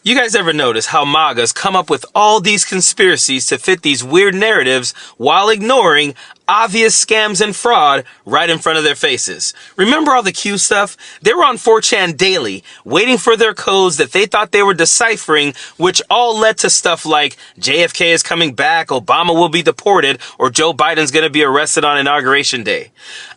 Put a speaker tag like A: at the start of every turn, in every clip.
A: You guys ever notice how Magas come up with all these conspiracies to fit these weird narratives while ignoring obvious scams and fraud right in front of their faces? Remember all the Q stuff? They were on 4chan daily, waiting for their codes that they thought they were deciphering, which all led to stuff like JFK is coming back, Obama will be deported, or Joe Biden's gonna be arrested on Inauguration Day.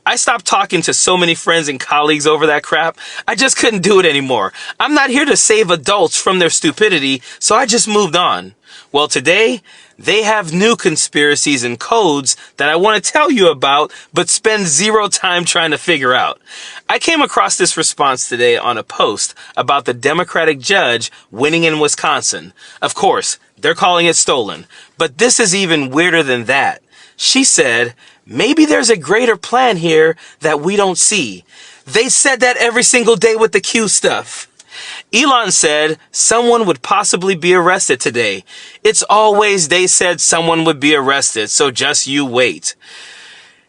A: I stopped talking to so many friends and colleagues over that crap. I just couldn't do it anymore. I'm not here to save adults from their stupidity, so I just moved on. Well, today, they have new conspiracies and codes that I want to tell you about, but spend zero time trying to figure out. I came across this response today on a post about the Democratic judge winning in Wisconsin. Of course, they're calling it stolen, but this is even weirder than that. She said, maybe there's a greater plan here that we don't see. They said that every single day with the Q stuff. Elon said someone would possibly be arrested today. It's always they said someone would be arrested, so just you wait.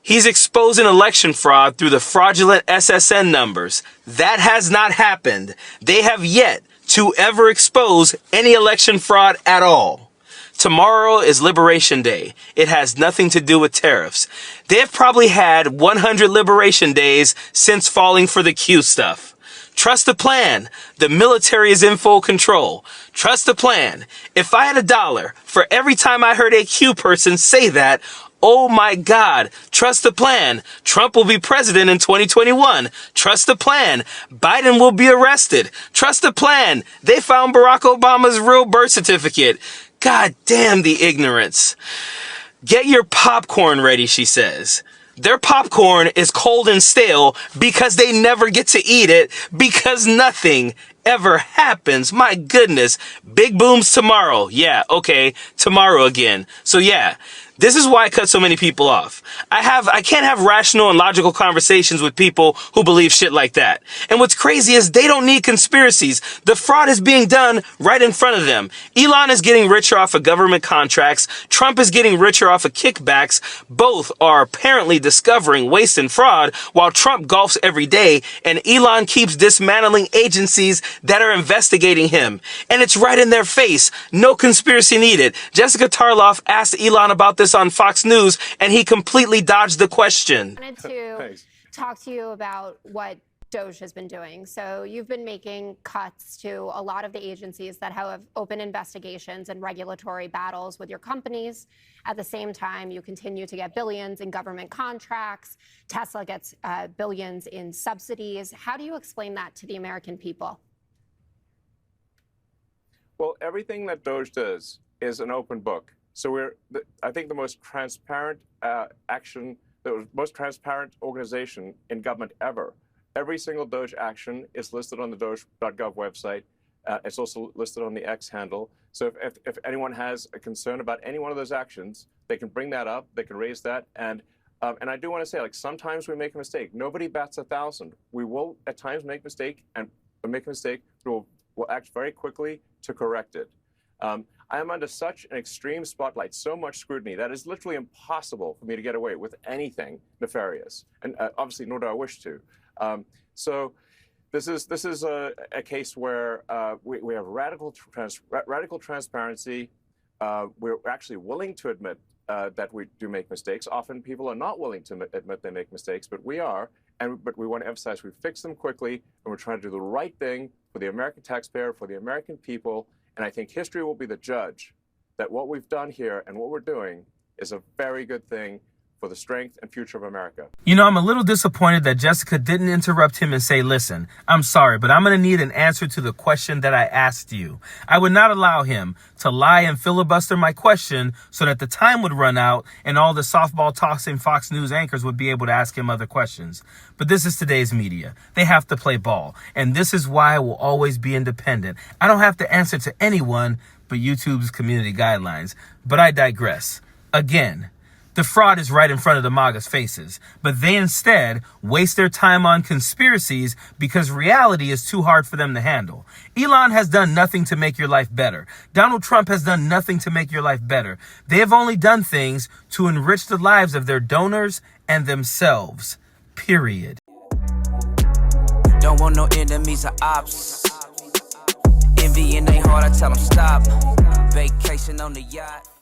A: He's exposing election fraud through the fraudulent SSN numbers. That has not happened. They have yet to ever expose any election fraud at all. Tomorrow is Liberation Day. It has nothing to do with tariffs. They've probably had 100 Liberation Days since falling for the Q stuff. Trust the plan. The military is in full control. Trust the plan. If I had $1 for every time I heard a Q person say that, oh my God, trust the plan. Trump will be president in 2021. Trust the plan. Biden will be arrested. Trust the plan. They found Barack Obama's real birth certificate. God damn the ignorance. Get your popcorn ready, she says. Their popcorn is cold and stale because they never get to eat it because nothing ever happens. My goodness. Big booms tomorrow. Yeah, okay. Tomorrow again. So yeah. This is why I cut so many people off. I can't have rational and logical conversations with people who believe shit like that. And what's crazy is they don't need conspiracies. The fraud is being done right in front of them. Elon is getting richer off of government contracts. Trump is getting richer off of kickbacks. Both are apparently discovering waste and fraud while Trump golfs every day and Elon keeps dismantling agencies that are investigating him. And it's right in their face. No conspiracy needed. Jessica Tarloff asked Elon about this on Fox News, and he completely dodged the question.
B: I wanted to talk to you about what Doge has been doing. So you've been making cuts to a lot of the agencies that have open investigations and regulatory battles with your companies. At the same time, you continue to get billions in government contracts. Tesla gets billions in subsidies. How do you explain that to the American people?
C: Well, everything that Doge does is an open book. So I think the most transparent the most transparent organization in government ever. Every single Doge action is listed on the Doge.gov website. It's also listed on the X handle. So if anyone has a concern about any one of those actions, they can bring that up. They can raise that. And I do want to say, like, sometimes we make a mistake. Nobody bats 1,000. We will at times make a mistake, and we'll act very quickly to correct it. I am under such an extreme spotlight, so much scrutiny, that it's literally impossible for me to get away with anything nefarious. And obviously, nor do I wish to. So this is a case where we have radical transparency. We're actually willing to admit that we do make mistakes. Often people are not willing to admit they make mistakes, but we are. But we want to emphasize we fix them quickly, and we're trying to do the right thing for the American taxpayer, for the American people. And I think history will be the judge that what we've done here and what we're doing is a very good thing for the strength and future of America.
A: You know, I'm a little disappointed that Jessica didn't interrupt him and say, listen, I'm sorry, but I'm going to need an answer to the question that I asked you. I would not allow him to lie and filibuster my question so that the time would run out and all the softball tossing Fox News anchors would be able to ask him other questions. But this is today's media. They have to play ball. And this is why I will always be independent. I don't have to answer to anyone but YouTube's community guidelines. But I digress. Again, the fraud is right in front of the Magas' faces, but they instead waste their time on conspiracies because reality is too hard for them to handle. Elon has done nothing to make your life better. Donald Trump has done nothing to make your life better. They have only done things to enrich the lives of their donors and themselves. Period.
D: Don't want no enemies or ops. envying they heart, I tell them stop. Vacation on the yacht.